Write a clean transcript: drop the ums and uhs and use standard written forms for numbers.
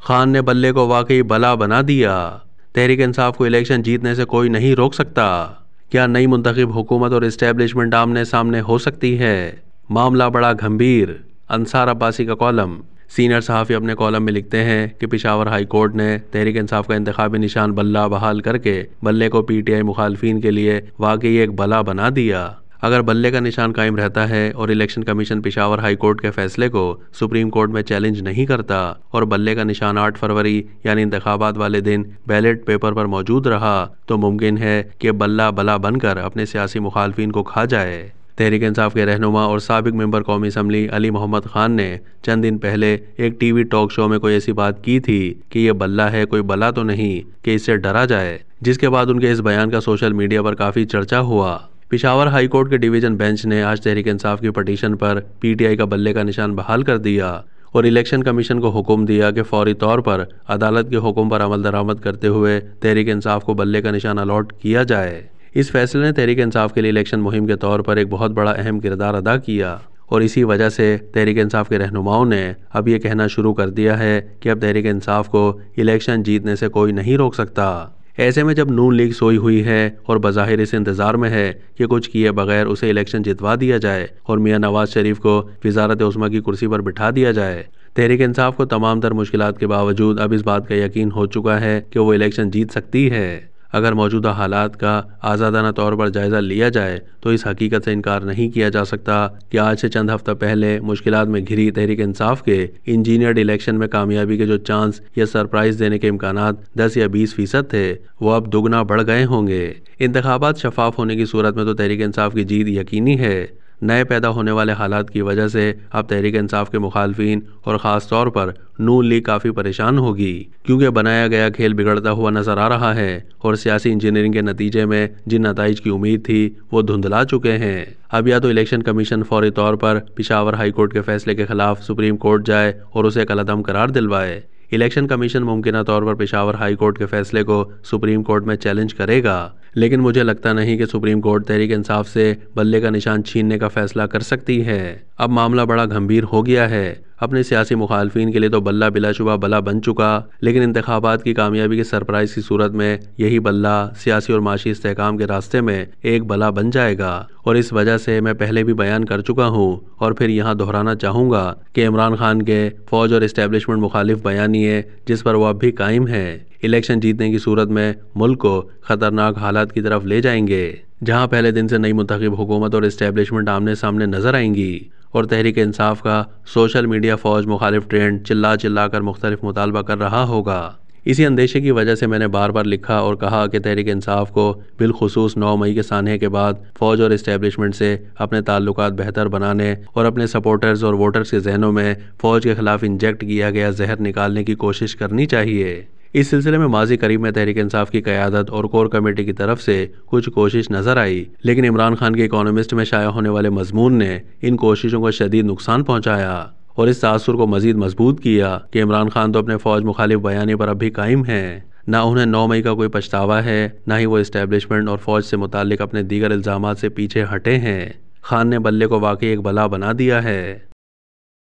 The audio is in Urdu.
خان نے بلے کو واقعی بلا بنا دیا۔ تحریک انصاف کو الیکشن جیتنے سے کوئی نہیں روک سکتا۔ کیا نئی منتخب حکومت اور اسٹیبلشمنٹ آمنے سامنے ہو سکتی ہے؟ معاملہ بڑا گھمبیر۔ انصار عباسی کا کالم۔ سینئر صحافی اپنے کالم میں لکھتے ہیں کہ پشاور ہائی کورٹ نے تحریک انصاف کا انتخابی نشان بلہ بحال کر کے بلے کو پی ٹی آئی مخالفین کے لیے واقعی ایک بلا بنا دیا۔ اگر بلے کا نشان قائم رہتا ہے اور election commission Peshawar high court کے فیصلے کو سپریم کورٹ میں چیلنج نہیں کرتا اور بلے کا نشان 8 فروری یعنی انتخابات والے دن بیلٹ پیپر پر موجود رہا تو ممکن ہے کہ بلہ بلا بن کر اپنے سیاسی مخالفین کو کھا جائے۔ تحریک انصاف کے رہنما اور سابق ممبر قومی اسمبلی علی محمد خان نے چند دن پہلے ایک ٹی وی ٹاک شو میں کوئی ایسی بات کی تھی کہ یہ بلہ ہے، کوئی بلا تو نہیں کہ اس سے ڈرا جائے، جس کے بعد ان کے اس بیان کا سوشل میڈیا پر کافی چرچا ہوا۔ پشاور ہائی کورٹ کے ڈویژن بینچ نے آج تحریک انصاف کی petition per P T I کا بلے کا نشان بحال کر دیا اور الیکشن کمیشن کو حکم دیا کہ فوری طور پر عدالت کے حکم پر عمل درآمد کرتے ہوئے تحریک انصاف کو بلے کا نشان الاٹ کیا جائے۔ اس فیصلے نے تحریک انصاف کے لیے الیکشن مہم کے طور پر ایک بہت بڑا اہم کردار ادا کیا اور اسی وجہ سے تحریک انصاف کے رہنماؤں نے اب یہ کہنا شروع کر دیا ہے کہ اب تحریک انصاف کو الیکشن جیتنے سے کوئی نہیں روک سکتا۔ ایسے میں جب نون لیگ سوئی ہوئی ہے اور بظاہر اس انتظار میں ہے کہ کچھ کیے بغیر اسے الیکشن جتوا دیا جائے اور میاں نواز شریف کو وزارت عظمیٰ کی کرسی پر بٹھا دیا جائے، تحریک انصاف کو تمام تر مشکلات کے باوجود اب اس بات کا یقین ہو چکا ہے کہ وہ الیکشن جیت سکتی ہے۔ اگر موجودہ حالات کا آزادانہ طور پر جائزہ لیا جائے تو اس حقیقت سے انکار نہیں کیا جا سکتا کہ آج سے چند ہفتہ پہلے مشکلات میں گھری تحریک انصاف کے انجینئرڈ الیکشن میں کامیابی کے جو چانس یا سرپرائز دینے کے امکانات 10 یا 20% تھے وہ اب دگنا بڑھ گئے ہوں گے۔ انتخابات شفاف ہونے کی صورت میں تو تحریک انصاف کی جیت یقینی ہے۔ نئے پیدا ہونے والے حالات کی وجہ سے اب تحریک انصاف کے مخالفین اور خاص طور پر نون لیگ کافی پریشان ہوگی، کیونکہ بنایا گیا کھیل بگڑتا ہوا نظر آ رہا ہے اور سیاسی انجینئرنگ کے نتیجے میں جن نتائج کی امید تھی وہ دھندلا چکے ہیں۔ اب یا تو الیکشن کمیشن فوری طور پر پشاور ہائی کورٹ کے فیصلے کے خلاف سپریم کورٹ جائے اور اسے کالعدم قرار دلوائے۔ الیکشن کمیشن ممکنہ طور پر پشاور ہائی کورٹ کے فیصلے کو سپریم کورٹ میں چیلنج کرے گا، لیکن مجھے لگتا نہیں کہ سپریم کورٹ تحریک انصاف سے بلے کا نشان چھیننے کا فیصلہ کر سکتی ہے۔ اب معاملہ بڑا گھمبیر ہو گیا ہے۔ اپنے سیاسی مخالفین کے لیے تو بلہ بلا شبہ بلا بن چکا، لیکن انتخابات کی کامیابی کے سرپرائز کی صورت میں یہی بلہ سیاسی اور معاشی استحکام کے راستے میں ایک بلا بن جائے گا، اور اس وجہ سے میں پہلے بھی بیان کر چکا ہوں اور پھر یہاں دہرانا چاہوں گا کہ عمران خان کے فوج اور اسٹیبلشمنٹ مخالف بیانیے جس پر وہ اب بھی قائم ہے، الیکشن جیتنے کی صورت میں ملک کو خطرناک حالات کی طرف لے جائیں گے، جہاں پہلے دن سے نئی منتخب حکومت اور اسٹیبلشمنٹ آمنے سامنے نظر آئیں گی اور تحریک انصاف کا سوشل میڈیا فوج مخالف ٹرینڈ چلا چلا کر مختلف مطالبہ کر رہا ہوگا۔ اسی اندیشے کی وجہ سے میں نے بار بار لکھا اور کہا کہ تحریک انصاف کو بالخصوص 9 مئی کے سانحے کے بعد فوج اور اسٹیبلشمنٹ سے اپنے تعلقات بہتر بنانے اور اپنے سپورٹرز اور ووٹرز کے ذہنوں میں فوج کے خلاف انجیکٹ کیا گیا زہر نکالنے کی کوشش کرنی چاہیے۔ اس سلسلے میں ماضی قریب میں تحریک انصاف کی قیادت اور کور کمیٹی کی طرف سے کچھ کوشش نظر آئی، لیکن عمران خان کے اکانومسٹ میں شائع ہونے والے مضمون نے ان کوششوں کو شدید نقصان پہنچایا اور اس تاثر کو مزید مضبوط کیا کہ عمران خان تو اپنے فوج مخالف بیانیے پر اب بھی قائم ہیں۔ نہ انہیں 9 مئی کا کوئی پچھتاوا ہے، نہ ہی وہ اسٹیبلشمنٹ اور فوج سے متعلق اپنے دیگر الزامات سے پیچھے ہٹے ہیں۔ خان نے بلے کو واقعی ایک بلا بنا دیا ہے۔